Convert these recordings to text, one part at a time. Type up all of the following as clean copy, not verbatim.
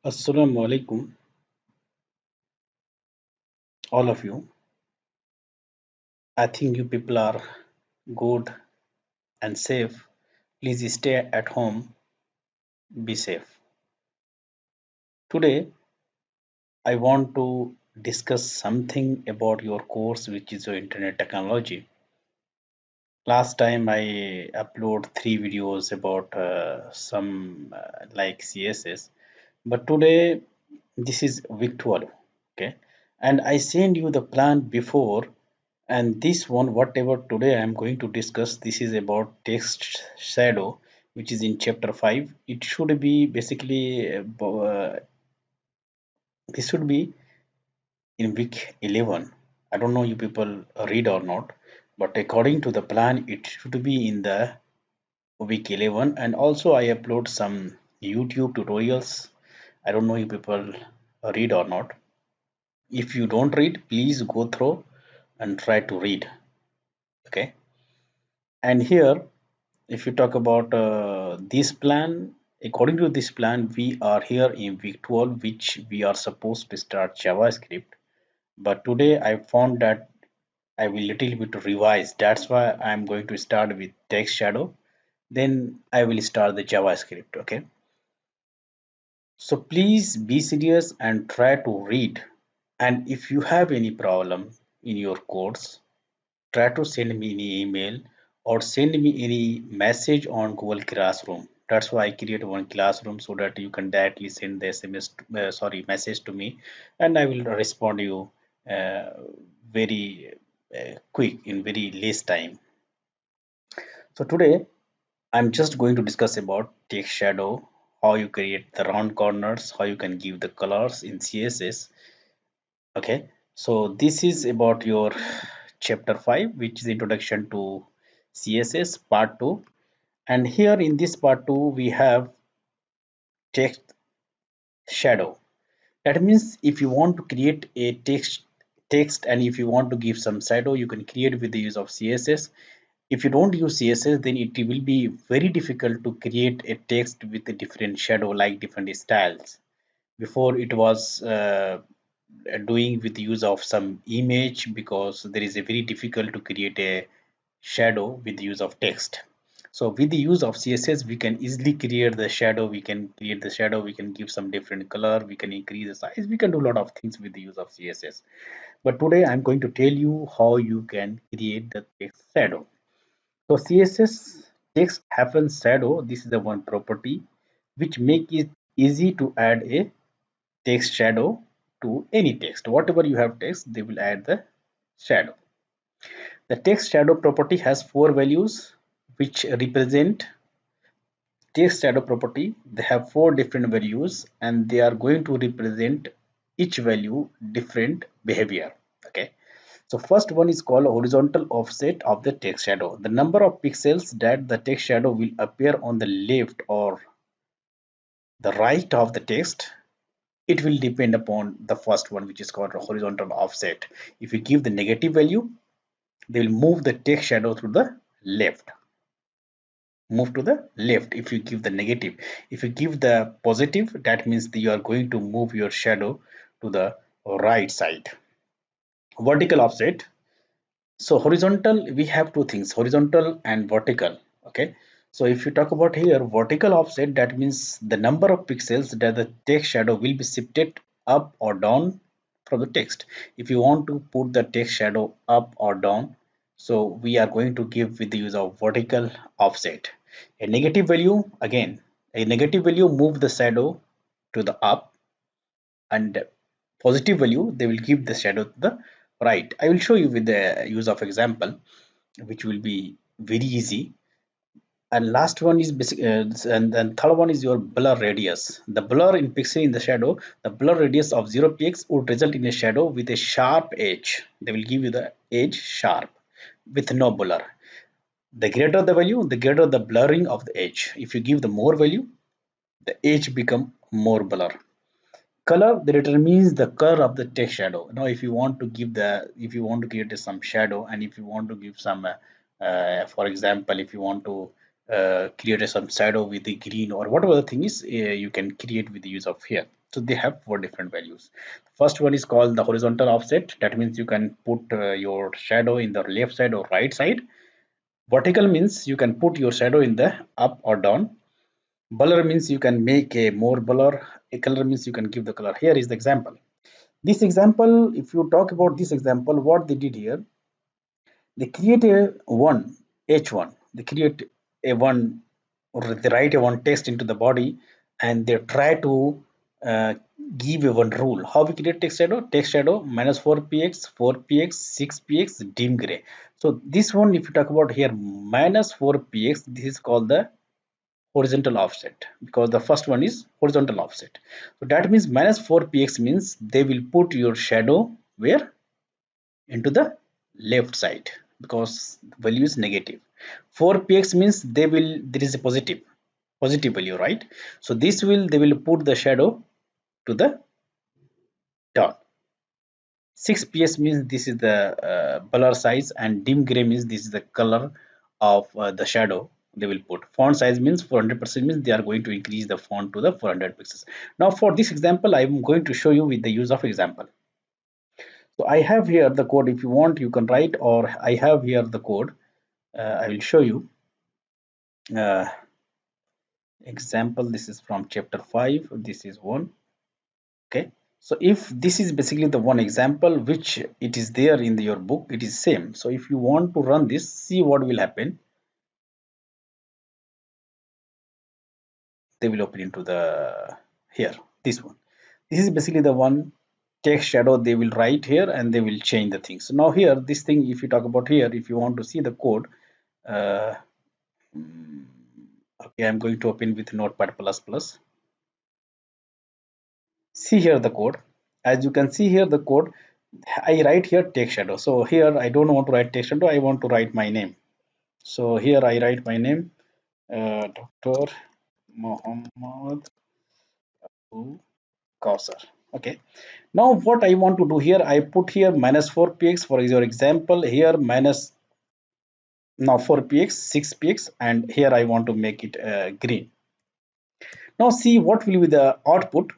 Assalamu alaikum, all of you. I think you people are good and safe. Please stay at home, be safe. Today, I want to discuss something about your course, which is your internet technology. Last time I upload 3 videos about some like CSS, but today this is week 12. Okay, and I sent you the plan before. And this one, whatever today I am going to discuss, this is about text shadow, which is in chapter 5. It should be basically, this should be in week 11. I don't know you people read or not, but according to the plan, it should be in the week 11. And also, I upload some YouTube tutorials. I don't know you people read or not. If you don't read, please go through and try to read. Okay. And here, if you talk about this plan, according to this plan, we are here in week 12, which we are supposed to start JavaScript. But today I found that I will little bit revise. That's why I'm going to start with text shadow. Then I will start the JavaScript. Okay. So please be serious and try to read. And if you have any problem in your course, try to send me any email or send me any message on Google Classroom. That's why I create one classroom so that you can directly send the SMS, message to me, and I will respond to you uh, very quick in very less time. So today I'm just going to discuss about text shadow, how you create the round corners, how you can give the colors in CSS. Okay, so this is about your chapter 5, which is introduction to CSS part 2. And here in this part 2, we have text shadow. That means if you want to create a text and if you want to give some shadow, you can create with the use of CSS. If you don't use CSS, then it will be very difficult to create a text with a different shadow, like different styles. Before it was doing with the use of some image, because there is a very difficult to create a shadow with the use of text. So with the use of CSS, we can easily create the shadow. We can create the shadow, we can give some different color, we can increase the size, we can do a lot of things with the use of CSS. But today I'm going to tell you how you can create the text shadow. So CSS text happens shadow, this is the one property which make it easy to add a text shadow to any text. Whatever you have text, they will add the shadow. The text shadow property has 4 values which represent text shadow property. They have 4 different values and they are going to represent each value different behavior. Okay. So first one is called horizontal offset of the text shadow. The number of pixels that the text shadow will appear on the left or the right of the text, it will depend upon the first one, which is called horizontal offset. If you give the negative value, they will move the text shadow to the left, move to the left. If you give the negative, if you give the positive, that means that you are going to move your shadow to the right side. Vertical offset. So horizontal, we have two things, horizontal and vertical. Okay, so if you talk about here vertical offset, that means the number of pixels that the text shadow will be shifted up or down from the text. If you want to put the text shadow up or down, so we are going to give with the use of vertical offset. A negative value, again, a negative value move the shadow to the up, and positive value they will give the shadow to the right. I will show you with the use of example, which will be very easy. And last one is basic, and then third one is your blur radius. The blur in pixel in the shadow, the blur radius of 0 px would result in a shadow with a sharp edge. They will give you the edge sharp with no blur. The greater the value, the greater the blurring of the edge. If you give the more value, the edge become more blur. Color that determines the color of the text shadow. Now if you want to give the, if you want to create some shadow, and if you want to give some for example, if you want to create some shadow with the green or whatever the thing is, you can create with the use of here. So they have four different values. First one is called the horizontal offset. That means you can put your shadow in the left side or right side. Vertical means you can put your shadow in the up or down. Blur means you can make a more blur. A color means you can give the color. Here is the example. This example, if you talk about this example, what they did here, they create a one h1, they create a one, or they write a one text into the body, and they try to uh, give a one rule how we create text shadow minus 4px 4px 6px dim gray. So this one, if you talk about here minus 4px, this is called the horizontal offset, because the first one is horizontal offset. So that means minus 4px means they will put your shadow where, into the left side, because the value is negative. 4px means they will, there is a positive value, right? So this will, they will put the shadow to the down. 6ps means this is the blur size, and dim gray means this is the color of the shadow they will put. Font size means 400% means they are going to increase the font to the 400 pixels. Now for this example, I am going to show you with the use of example. So I have here the code. If you want, you can write, or I have here the code. I will show you. Uh, Example, this is from chapter 5. This is one. Okay. So if this is basically the one example which it is there in your book, it is same. So if you want to run this, see what will happen. They will open into the here, this one. This is basically the one text shadow they will write here, and they will change the things. So now here, this thing, if you talk about here, if you want to see the code, uh, okay, I'm going to open with Notepad++. See here the code. As you can see here the code, I write here text shadow. So here I don't want to write text shadow, I want to write my name. So here I write my name, Dr. Muhammad Kausar. Okay. Now what I want to do here, I put here minus 4px for your example, here minus, now 4px 6px, and here I want to make it green. Now see what will be the output.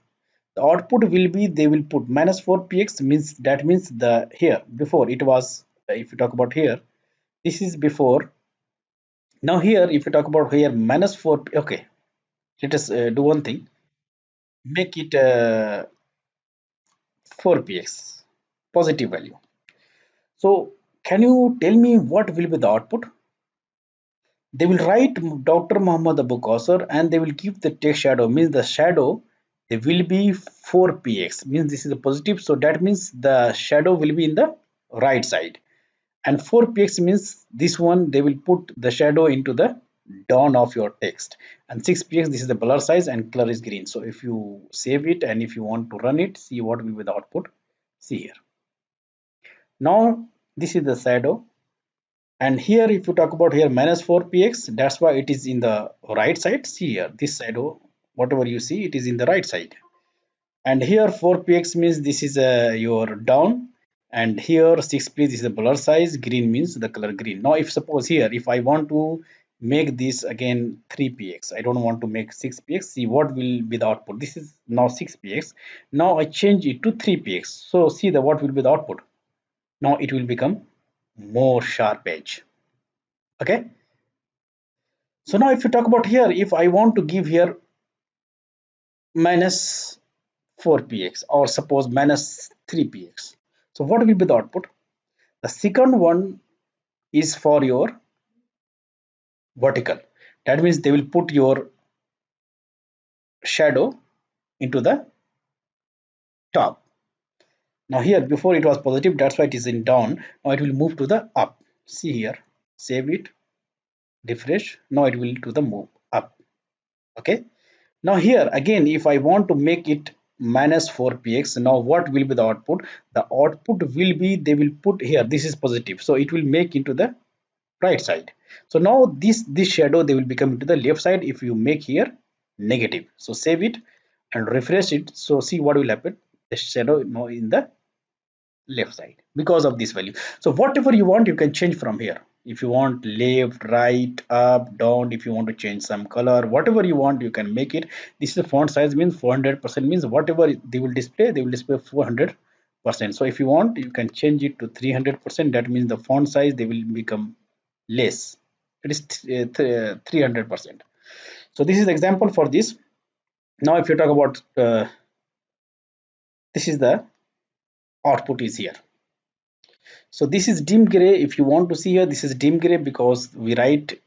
The output will be, they will put minus 4px means, that means the here before it was, if you talk about here, this is before. Now here if you talk about here minus 4, okay, let us do one thing, make it 4px positive value. So can you tell me what will be the output? They will write Dr. Muhammad Abu Kausar, and they will give the text shadow, means the shadow, they will be 4px, means this is a positive, so that means the shadow will be in the right side. And 4px means this one, they will put the shadow into the down of your text. And 6px, this is the blur size, and color is green. So if you save it and if you want to run it, see what will be the output. See here. Now this is the shadow, and here if you talk about here minus 4px, that's why it is in the right side. See here, this shadow, whatever you see, it is in the right side. And here 4px means this is your down, and here 6px is the blur size, green means the color green. Now if suppose here, if I want to make this again 3px, I don't want to make 6px, see what will be the output. This is now 6px, now I change it to 3px, so see the what will be the output. Now it will become more sharp edge. Okay. So now if you talk about here, if I want to give here minus 4px, or suppose minus 3px, so what will be the output? The second one is for your vertical. That means they will put your shadow into the top. Now here before it was positive, that's why it is in down. Now it will move to the up. See here, save it, refresh. Now it will to the move up. Okay. Now here again, if I want to make it minus 4px, now what will be the output? The output will be, they will put here, this is positive, so it will make into the right side. So now this shadow, they will become into the left side if you make here negative. So save it and refresh it. So see what will happen. The shadow now in the left side because of this value. So whatever you want, you can change from here. If you want left, right, up, down, if you want to change some color, whatever you want, you can make it. This is font size means 400% means whatever they will display 400%. So if you want, you can change it to 300%. That means the font size they will become less. It is 300%. So this is the example for this. Now if you talk about this is the output is here. So this is dim gray. If you want to see here, this is dim gray because we write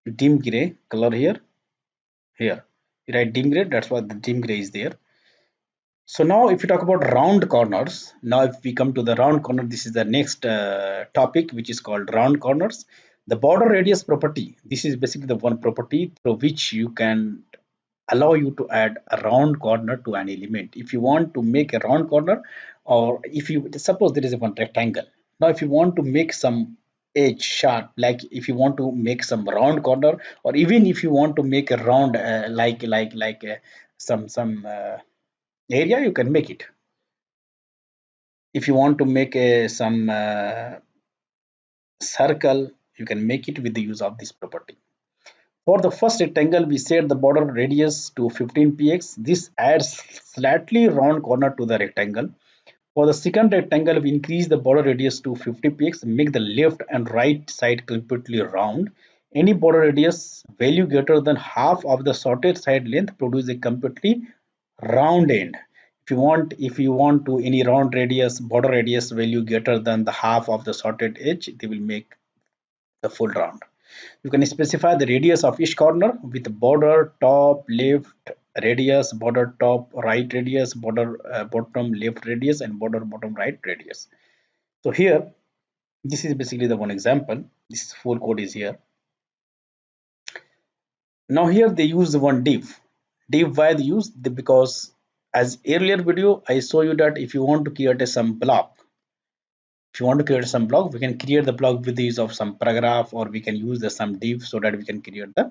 dim gray color here. Here we write dim gray. That's why the dim gray is there. So now if you talk about round corners, now if we come to the round corner, this is the next topic, which is called round corners. The border radius property. This is basically the one property through which you can allow you to add a round corner to an element. If you want to make a round corner, or if you suppose there is a one rectangle. Now if you want to make some edge sharp, like if you want to make some round corner, or even if you want to make a round some area, you can make it. If you want to make some circle, you can make it with the use of this property. For the first rectangle, we set the border radius to 15 px. This adds slightly round corner to the rectangle. For the second rectangle, we increase the border radius to 50 px, make the left and right side completely round. Any border radius value greater than half of the sorted side length produce a completely round end. If you want to any round radius, border radius value greater than the half of the sorted edge, they will make the full round. You can specify the radius of each corner with border top left radius, border top right radius, border bottom left radius, and border bottom right radius. So here, this is basically the one example. This full code is here. Now here they use the one div. Div why they use because as earlier video I show you that if you want to create some block, if you want to create some block, we can create the block with the use of some paragraph, or we can use the some div so that we can create the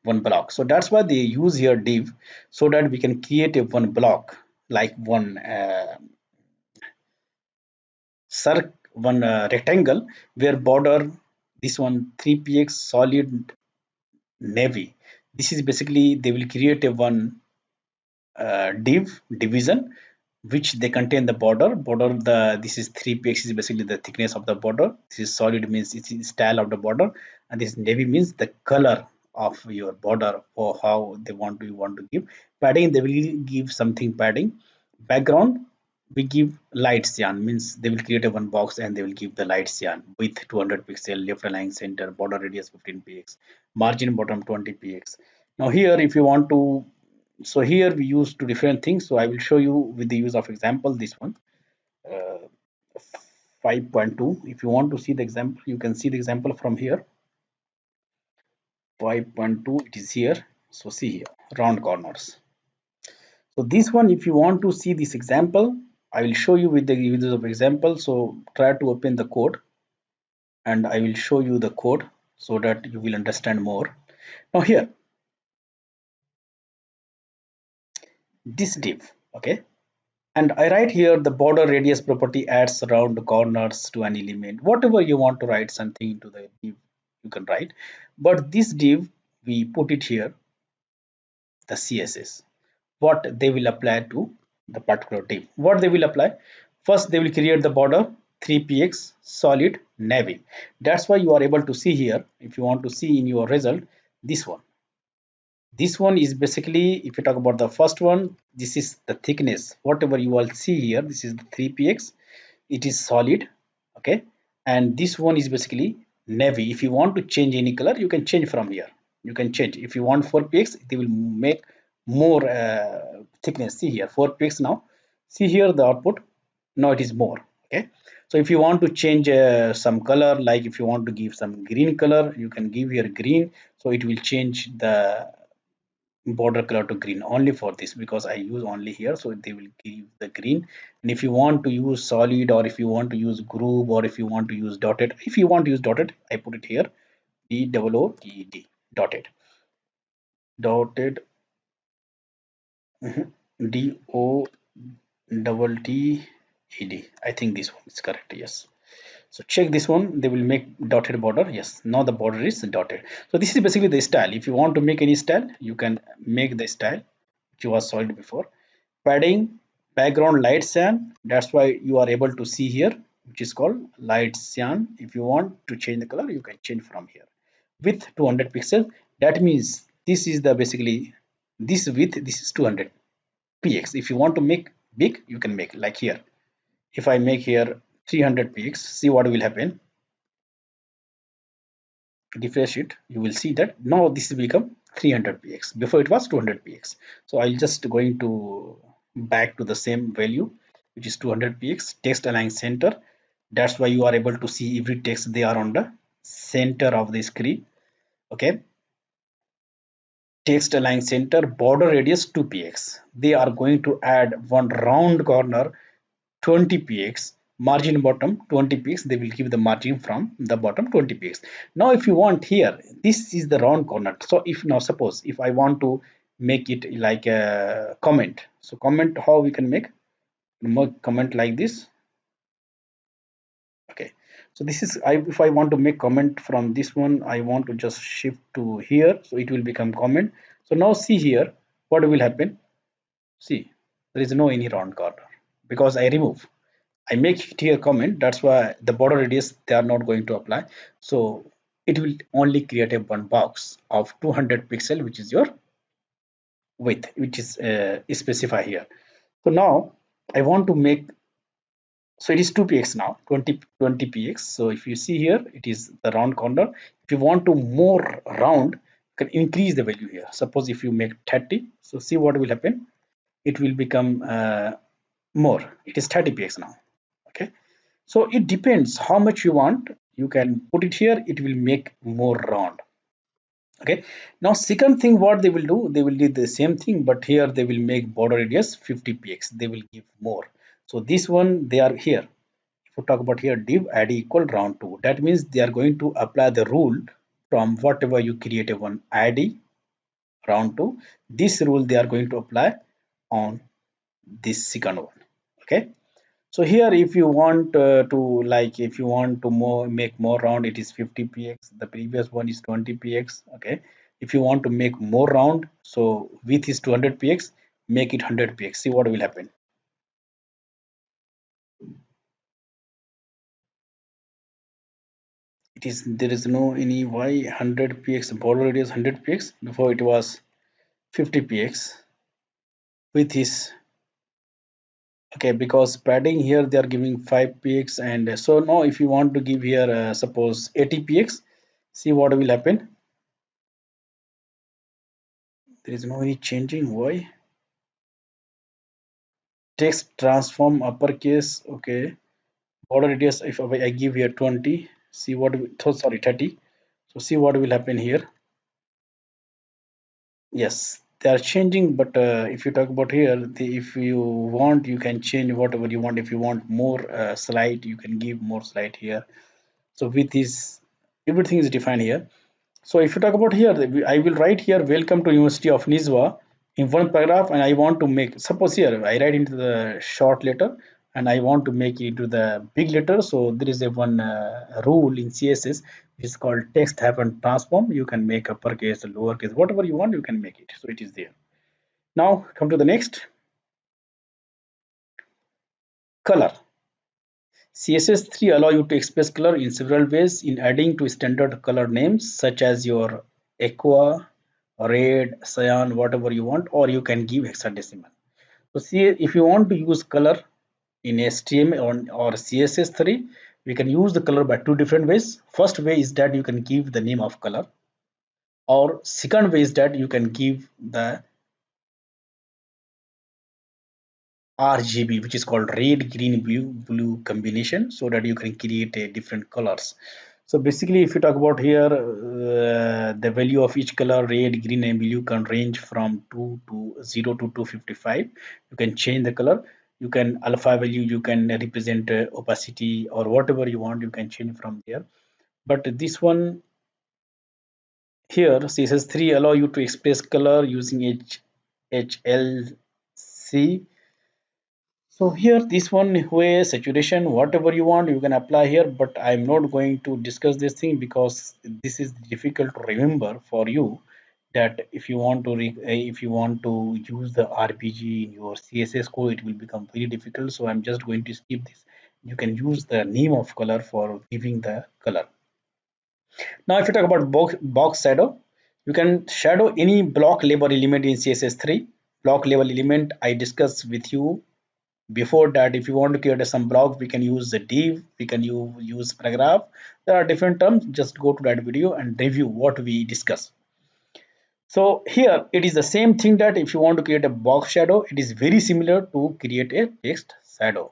one block. So that's why they use here div, so that we can create a one block, like one one rectangle where border this one 3px solid navy. This is basically they will create a one division which they contain the border the this is 3px is basically the thickness of the border. This is solid means it is style of the border, and this navy means the color of your border, or how they want to give padding. They will give something padding. Background, we give light cyan means they will create a one box and they will give the light cyan with 200 pixel, left align center, border radius 15 px, margin bottom 20 px. Now here if you want to, so here we use two different things, so I will show you with the use of example. This one uh, 5.2, if you want to see the example, you can see the example from here. 5.2 it is here. So see here, round corners. So this one, if you want to see this example, I will show you with the use of example. So try to open the code and I will show you the code so that you will understand more. Now here, this div, okay, and I write here the border radius property adds round corners to an element. Whatever you want to write something into the div, you can write. But this div, we put it here, the CSS. What they will apply to the particular div. What they will apply? First, they will create the border 3px solid navy. That's why you are able to see here. If you want to see in your result, this one. This one is basically, if you talk about the first one, this is the thickness. Whatever you all see here, this is the 3px. It is solid, okay. And this one is basically navy. If you want to change any color, you can change from here. You can change. If you want 4px, they will make more thickness. See here, 4px now. See here the output. Now it is more, okay. So if you want to change some color, like if you want to give some green color, you can give here green. So it will change the border color to green only for this, because I use only here, so they will give the green. And if you want to use solid, or if you want to use group, or if you want to use dotted, if you want to use dotted, I put it here, DOOTED, dotted, dotted, DOTTED. I think this one is correct, yes. So check this one, they will make dotted border. Yes, now the border is dotted. So this is basically the style. If you want to make any style, you can make the style which was solved before. Padding, background light cyan, that's why you are able to see here, which is called light cyan. If you want to change the color, you can change from here. Width 200 pixels, that means this is the basically this width, this is 200 px. If you want to make big, you can make like here. If I make here 300 px, see what will happen. Refresh it, you will see that now this will become 300 px. Before it was 200 px. So I'll just going to back to the same value, which is 200 px. Text align center, that's why you are able to see every text, they are on the center of the screen. Okay, text align center, border radius 2 px. They are going to add one round corner 20 px, margin bottom 20 px. They will give the margin from the bottom 20 px. Now if you want here, this is the round corner. So if now suppose if I want to make it like a comment, so comment, how we can make comment like this. Okay, so this is if I want to make comment from this one, I want to just shift to here, so it will become comment. So now see here what will happen. See, there is no any round corner because I remove. I make it here comment, that's why the border radius they are not going to apply. So it will only create a one box of 200 pixel, which is your width, which is specified here. So now I want to make, so it is 2 px now, 20 px. So if you see here, it is the round corner. If you want to more round, you can increase the value here. Suppose if you make 30, so see what will happen. It will become more. It is 30 px now. Okay, so it depends how much you want. You can put it here, it will make more round. Okay, now second thing what they will do, they will do the same thing, but here they will make border radius 50 px. They will give more. So this one they are here. If you talk about here, div id equal round 2, that means they are going to apply the rule from whatever you create a one id round 2. This rule they are going to apply on this second one. Okay, so here if you want to like, if you want to more make more round, it is 50 px. The previous one is 20 px. Okay, if you want to make more round, so width is 200 px, make it 100 px. See what will happen. It is, there is no any why 100 px border radius 100 px. Before it was 50 px. Width is okay, because padding here they are giving 5 px, and so now if you want to give here suppose 80 px, see what will happen. There is no any changing. Why? Text transform uppercase. Okay, border radius if I give here 20, see what oh, sorry 30. So see what will happen here. Yes, they are changing, but if you talk about here, if you want, you can change whatever you want. If you want more slide, you can give more slide here. So with this, everything is defined here. So if you talk about here, I will write here, welcome to University of Nizwa in one paragraph, and I want to make, suppose here, I write into the short letter and I want to make it into the big letter. So there is a one rule in CSS, which is called text hyphen transform. You can make uppercase, lowercase, whatever you want, you can make it. So it is there. Now come to the next, color. CSS3 allow you to express color in several ways in adding to standard color names such as your aqua, red, cyan, whatever you want, or you can give hexadecimal. So see, if you want to use color in HTML or CSS3, we can use the color by two different ways. First way is that you can give the name of color, or second way is that you can give the RGB, which is called red, green, blue combination, so that you can create a different colors. So basically, if you talk about here, the value of each color, red, green, and blue, can range from 2 to 0 to 255. You can change the color. You can alpha value. You can represent opacity or whatever you want. You can change from there. But this one here, CSS3 allow you to express color using HLC. So here this one where saturation whatever you want you can apply here, but I'm not going to discuss this thing because this is difficult to remember for you, that if you want to if you want to use the RPG in your CSS code it will become very difficult, so I'm just going to skip this. You can use the name of color for giving the color. Now if you talk about box shadow, you can shadow any block label element in CSS3. Block label element I discussed with you before, that if you want to create some block we can use the div, we can use paragraph. There are different terms, just go to that video and review what we discuss. So here it is the same thing, that if you want to create a box shadow it is very similar to create a text shadow.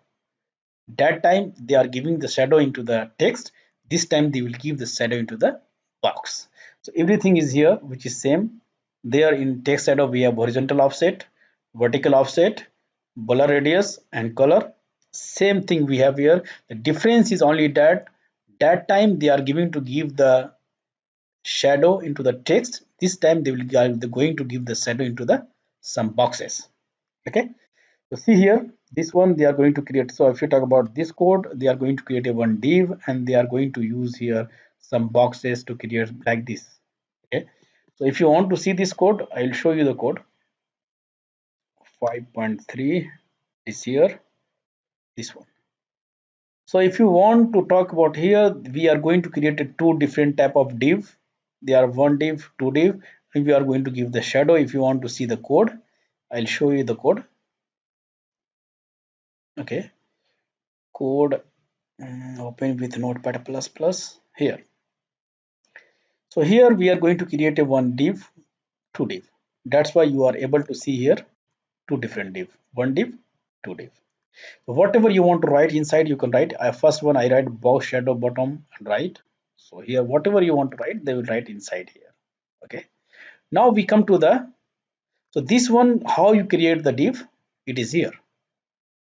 That time they are giving the shadow into the text, this time they will give the shadow into the box. So everything is here which is same. There in text shadow we have horizontal offset, vertical offset, blur radius and color. Same thing we have here. The difference is only that that time they are giving to give the shadow into the text, this time they will they're going to give the shadow into the some boxes. Okay, so see here, this one they are going to create. So if you talk about this code, they are going to create a one div and they are going to use here some boxes to create like this. Okay, so if you want to see this code, I'll show you the code. 5.3 is here, this one. So if you want to talk about here, we are going to create a two different type of div. They are one div, two div, and we are going to give the shadow. If you want to see the code, I'll show you the code. Okay, code open with notepad plus plus here. So here we are going to create a one div, two div. That's why you are able to see here two different div, one div, two div. So whatever you want to write inside, you can write. First one I write box shadow bottom and right. So here whatever you want to write, they will write inside here. Okay. Now we come to the, so this one how you create the div, it is here.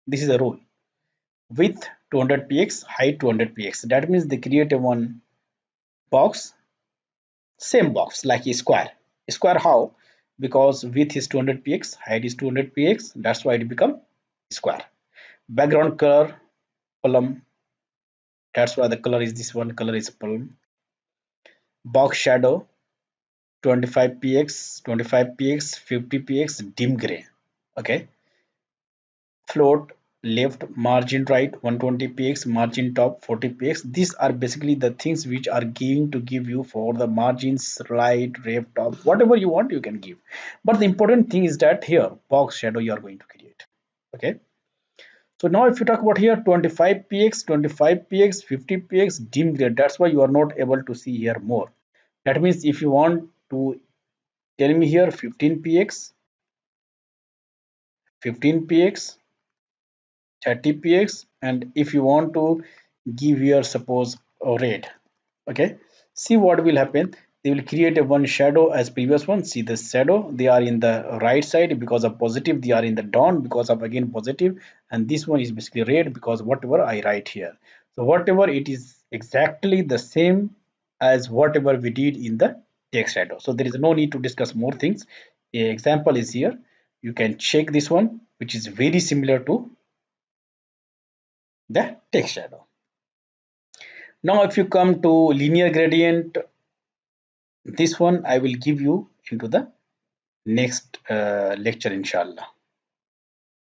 This is the rule. Width 200 px, height 200 px. That means they create a one box, same box like a square. Square how? Because width is 200 px, height is 200 px. That's why it become square. Background color plum. That's why the color is this one. Color is plum. Box shadow 25 px, 25 px, 50 px, dim gray. Okay. Float left, margin right 120 px, margin top 40 px. These are basically the things which are giving to give you for the margins right, left, top, whatever you want you can give. But the important thing is that here box shadow you are going to create. Okay, so now if you talk about here 25 px, 25 px, 50 px, dim gray, that's why you are not able to see here more. That means if you want to tell me here 15 px, 15 px, 30 px, and if you want to give here suppose a red. Okay, see what will happen. They will create a one shadow as previous one. See the shadow, they are in the right side because of positive, they are in the down because of again positive, and this one is basically red because whatever I write here. So whatever it is exactly the same as whatever we did in the text shadow, so there is no need to discuss more things. A example is here, you can check this one which is very similar to the text shadow. Now if you come to linear gradient, this one I will give you into the next lecture inshallah.